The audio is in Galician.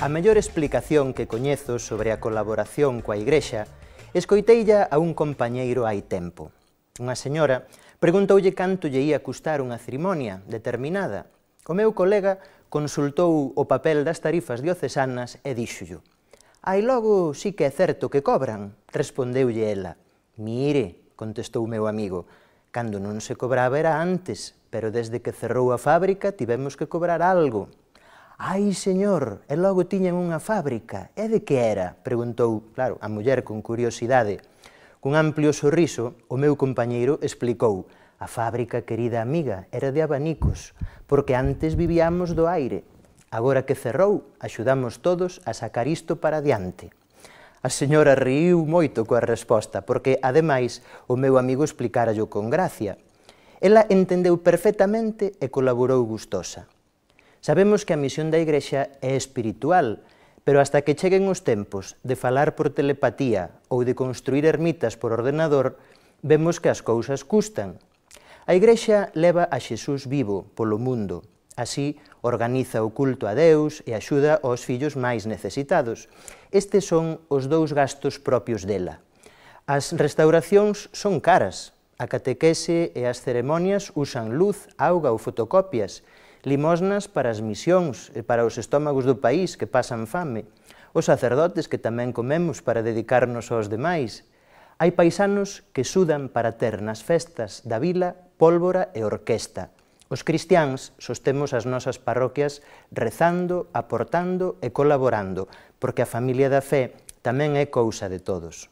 A mellor explicación que coñezo sobre a colaboración coa Igrexa escoiteilla a un compañeiro hai tempo. Unha señora preguntoulle canto lle ia custar unha cerimonia determinada. O meu colega consultou o papel das tarifas diocesanas e díxollo: «Ai, logo sí que é certo que cobran», respondeulle ela. «Mire», contestou o meu amigo, «cando non se cobraba era antes, pero desde que cerrou a fábrica tivemos que cobrar algo». «Ai, señor, e logo tiñan unha fábrica, e de que era?», preguntou, claro, a muller con curiosidade. Cun amplio sorriso, o meu compañeiro explicou: «A fábrica, querida amiga, era de abanicos, porque antes vivíamos do aire. Agora que cerrou, axudamos todos a sacar isto para adiante». A señora riu moito coa resposta, porque, ademais, o meu amigo explicarallo con gracia. Ela entendeu perfectamente e colaborou gustosa. Sabemos que a misión da Igrexa é espiritual, pero hasta que cheguen os tempos de falar por telepatía ou de construir ermitas por ordenador, vemos que as cousas custan. A Igrexa leva a Xesús vivo polo mundo, así organiza o culto a Deus e axuda aos fillos máis necesitados. Estes son os dous gastos propios dela. As restauracións son caras, a catequese e as ceremonias usan luz, auga ou fotocopias, limosnas para as misións e para os estómagos do país que pasan fame, os sacerdotes que tamén comemos para dedicarnos aos demais. Hai paisanos que sudan para ter nas festas da vila pólvora e orquesta. Os cristiáns sostemos as nosas parroquias rezando, aportando e colaborando, porque a familia da fe tamén é cousa de todos.